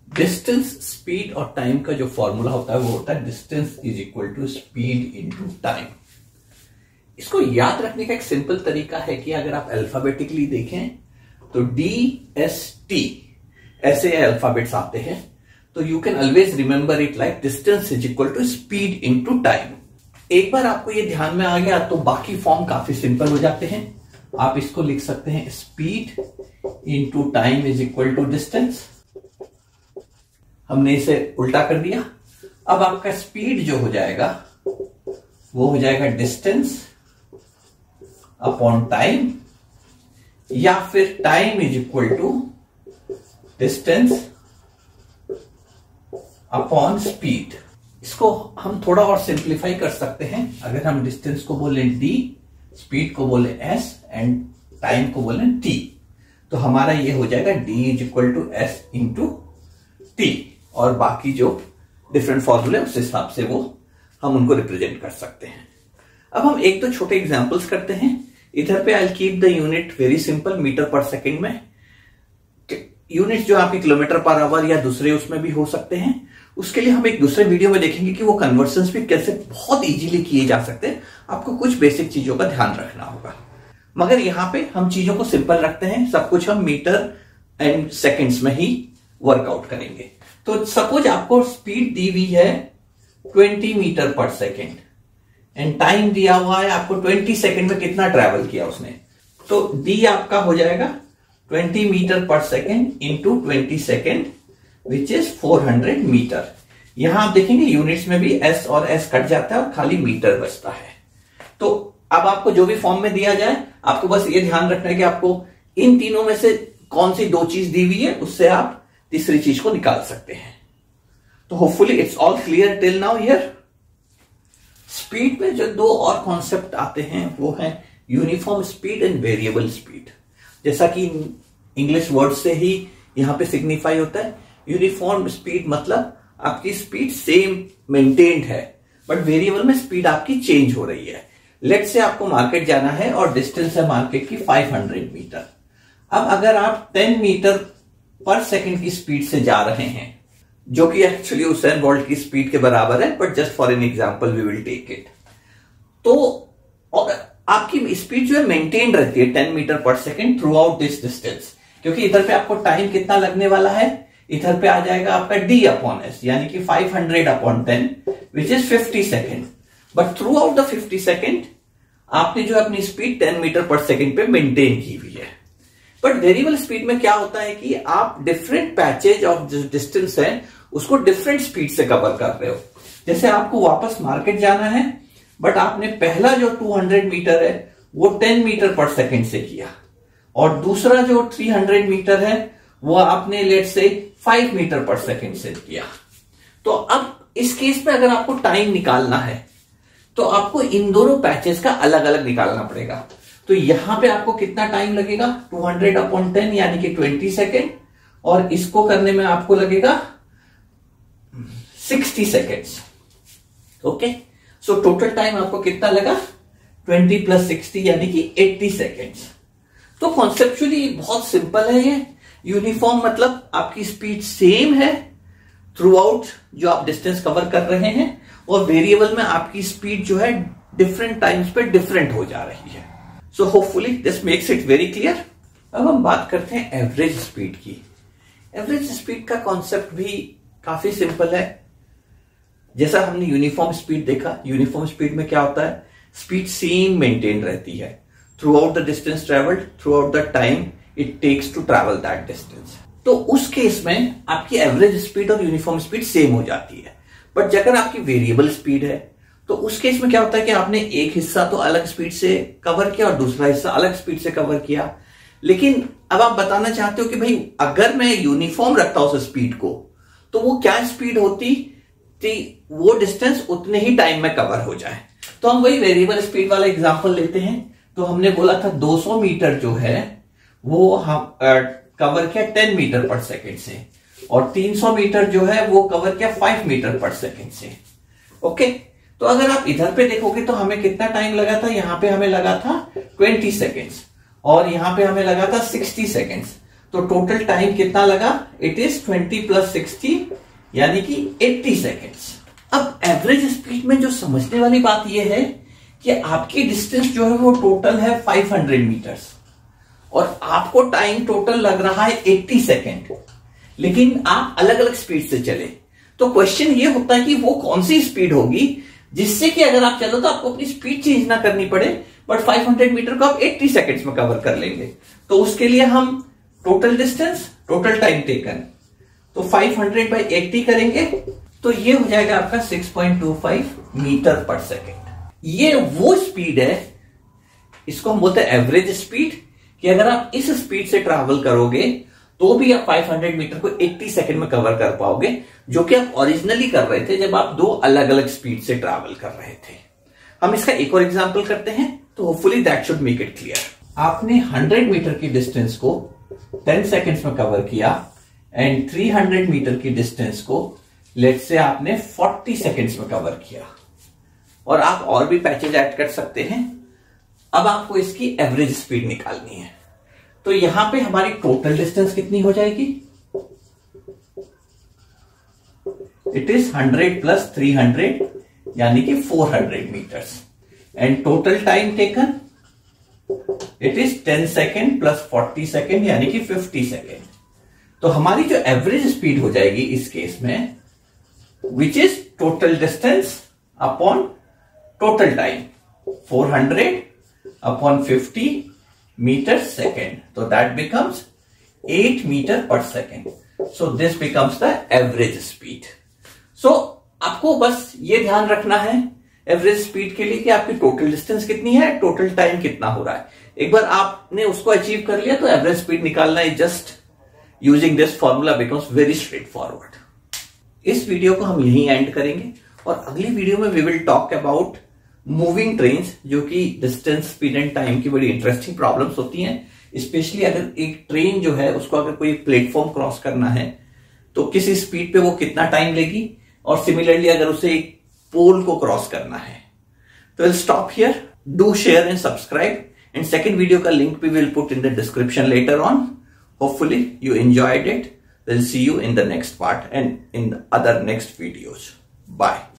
Distance, speed और time का जो फॉर्मूला होता है वो होता है distance is equal to speed into time. इसको याद रखने का एक सिंपल तरीका है कि अगर आप अल्फाबेटिकली देखें तो DST ऐसे अल्फाबेट्स आते हैं, तो you can always remember it like distance is equal to speed into time. एक बार आपको ये ध्यान में आ गया तो बाकी फॉर्म काफी सिंपल हो जाते हैं। आप इसको लिख सकते हैं speed into time is equal to distance. हमने इसे उल्टा कर दिया। अब आपका स्पीड जो हो जाएगा वो हो जाएगा डिस्टेंस अपॉन टाइम, या फिर time is equal to distance upon speed. इसको हम थोड़ा और सिंप्लीफाई कर सकते हैं। अगर हम डिस्टेंस को बोले d, स्पीड को बोले s एंड टाइम को बोले t, तो हमारा ये हो जाएगा d is equal to s into t, और बाकी जो डिफरेंट फॉर्मूले उस हिसाब से वो हम उनको रिप्रेजेंट कर सकते हैं। अब हम एक तो छोटे एग्जांपल्स करते हैं। इधर पे I keep the unit very simple, metre per second में। यूनिट जो आपके किलोमीटर पर आवर या दूसरे उसमें भी हो सकते हैं। उसके लिए हम एक दूसरे वीडियो में देखेंगे कि वो कन्वर्जन्स भी कैसे बहुत इजीली किए जा सकते हैं। आपको कुछ बेसिक चीजों का ध्यान रखना होगा, मगर यहां पे हम चीजों को सिंपल रखते हैं। सब कुछ हम मीटर एंड सेकेंड्स में ही वर्कआउट करेंगे। तो सपोज आपको स्पीड दी हुई है 20 metre per second and time दिया हुआ है आपको 20 सेकेंड में कितना ट्रेवल किया उसने। तो डी आपका हो जाएगा 20 metre per second into 20 second which is 400 metre. यहां आप देखेंगे यूनिट्स में भी एस और एस कट जाता है और खाली मीटर बचता है। तो अब आपको जो भी फॉर्म में दिया जाए, आपको बस ये ध्यान रखना है कि आपको इन तीनों में से कौन सी दो चीज दी हुई है, उससे आप तीसरी चीज को निकाल सकते हैं। तो hopefully it's all clear till now here. Speed में जो दो और कॉन्सेप्ट आते हैं वो है uniform speed and variable speed. जैसा कि इंग्लिश वर्ड से ही यहां पे सिग्निफाई होता है। यूनिफॉर्म स्पीड मतलब आपकी स्पीड सेम मेंटेन्ड है, बट वेरिएबल में स्पीड आपकी चेंज हो रही है। लेट्स से आपको मार्केट जाना है और डिस्टेंस है मार्केट की 500 मीटर। अब अगर आप 10 मीटर पर सेकेंड की स्पीड से जा रहे हैं, जो कि एक्चुअली उसेन बोल्ट की स्पीड के बराबर है, but just for an example we will take it. तो और आपकी स्पीड जो है मेंटेन रहती है 10 metre per second through out this distance, क्योंकि इधर पे आपको टाइम कितना लगने वाला है, इधर पे आ जाएगा आपका d अपॉन s, यानी कि 500 upon 10 which is 50 second. But through out the 50 second आपने जो अपनी स्पीड 10 मीटर पर सेकेंड पे मेंटेन की हुई है। बट वेरिएबल स्पीड में क्या होता है कि आप डिफरेंट पैचेज ऑफ जो डिस्टेंस है उसको डिफरेंट स्पीड से कवर कर रहे हो। जैसे आपको वापस मार्केट जाना है, बट आपने पहला जो 200 मीटर है वो 10 मीटर पर सेकेंड से किया, और दूसरा जो 300 मीटर है वो आपने लेट से 5 मीटर पर सेकेंड से किया। तो अब इस केस में अगर आपको टाइम निकालना है तो आपको इन दोनों पैचेस का अलग अलग निकालना पड़ेगा। तो यहां पे आपको कितना टाइम लगेगा, 200 अपॉन 10 यानी कि 20 सेकेंड, और इसको करने में आपको लगेगा 60 seconds. Okay, so total time आपको कितना लगा, 20 प्लस 60 यानी कि 80 सेकेंड्स। तो कॉन्सेप्चुअली बहुत सिंपल है ये। यूनिफॉर्म मतलब आपकी स्पीड सेम है थ्रू आउट जो आप डिस्टेंस कवर कर रहे हैं, और वेरिएबल में आपकी स्पीड जो है डिफरेंट टाइम्स पे डिफरेंट हो जा रही है। So hopefully this makes it very clear. अब हम बात करते हैं एवरेज स्पीड की। एवरेज स्पीड का कॉन्सेप्ट भी काफी सिंपल है। जैसा हमने यूनिफॉर्म स्पीड देखा, यूनिफॉर्म स्पीड में क्या होता है, स्पीड सेम मेंटेन रहती है throughout the distance travelled, throughout the time it takes to travel that distance. तो उस केस में आपकी एवरेज स्पीड और यूनिफॉर्म स्पीड सेम हो जाती है। बट अगर आपकी वेरिएबल स्पीड है तो उस केस में क्या होता है कि आपने एक हिस्सा तो अलग स्पीड से कवर किया और दूसरा हिस्सा अलग स्पीड से कवर किया। लेकिन अब आप बताना चाहते हो कि भाई अगर मैं यूनिफॉर्म रखता हूं उस स्पीड को, तो वो क्या स्पीड होती थी, वो डिस्टेंस उतने ही टाइम में कवर हो जाए। तो हम वही वेरिएबल स्पीड वाला एग्जांपल लेते हैं। तो हमने बोला था 200 मीटर जो है वो हम कवर किया 10 मीटर पर सेकेंड से, और 300 मीटर जो है वो कवर किया 5 मीटर पर सेकेंड से। ओके, तो अगर आप इधर पे देखोगे तो हमें कितना टाइम लगा था, यहां पे हमें लगा था 20 सेकेंड्स और यहां पे हमें लगा था 60 सेकेंड्स। तो टोटल टाइम कितना लगा? इट इज 20 + 60 यानी कि 80 सेकेंड्स। अब एवरेज स्पीड में जो समझने वाली बात यह है कि आपकी डिस्टेंस जो है वो टोटल है 500 मीटर्स और आपको टाइम टोटल लग रहा है 80 सेकेंड, लेकिन आप अलग अलग स्पीड से चले। तो क्वेश्चन ये होता है कि वो कौन सी स्पीड होगी जिससे कि अगर आप चलो तो आपको अपनी स्पीड चेंज ना करनी पड़े, बट 500 मीटर को आप 80 सेकेंड्स में कवर कर लेंगे। तो उसके लिए हम total distance, total time taken, तो 500/80 करेंगे तो ये हो जाएगा आपका 6.25 मीटर पर सेकेंड। ये वो स्पीड है, इसको हम बोलते हैं एवरेज स्पीड, कि अगर आप इस स्पीड से ट्रैवल करोगे तो भी आप 500 मीटर को 80 सेकेंड में कवर कर पाओगे, जो कि आप ओरिजिनली कर रहे थे जब आप दो अलग अलग स्पीड से ट्रैवल कर रहे थे। हम इसका एक और एग्जांपल करते हैं तो hopefully that should make it clear. आपने 100 मीटर की डिस्टेंस को 10 सेकेंड्स में कवर किया एंड 300 मीटर की डिस्टेंस को लेट्स से आपने 40 सेकेंड्स में कवर किया, और आप और भी पैचेज ऐड कर सकते हैं। अब आपको इसकी एवरेज स्पीड निकालनी है, तो यहां पे हमारी टोटल डिस्टेंस कितनी हो जाएगी? इट इज 100 + 300 यानी कि 400 metres, and total time taken it is 10 second + 40 second यानी कि 50 सेकेंड। तो हमारी जो एवरेज स्पीड हो जाएगी इस केस में, which is total distance upon total time, 400/50 metre second, तो that becomes 8 metre per second. So this becomes the average speed. So आपको बस ये ध्यान रखना है एवरेज स्पीड के लिए कि आपकी टोटल डिस्टेंस कितनी है, टोटल टाइम कितना हो रहा है। एक बार आपने उसको अचीव कर लिया तो एवरेज स्पीड निकालना है, just using this formula becomes very straightforward. इस वीडियो को हम यहीं एंड करेंगे और अगली वीडियो में we will talk about moving trains, जो कि डिस्टेंस, स्पीड एंड टाइम की बड़ी इंटरेस्टिंग प्रॉब्लम्स होती हैं। स्पेशली अगर एक ट्रेन जो है उसको अगर कोई प्लेटफॉर्म क्रॉस करना है तो किस स्पीड पे वो कितना टाइम लेगी, और सिमिलरली अगर उसे एक पोल को क्रॉस करना है। तो will stop here, do share and subscribe, and second video का लिंक भी will put in the description later on. Hopefully you enjoyed it. We'll see you in the next part and in the other next videos. Bye.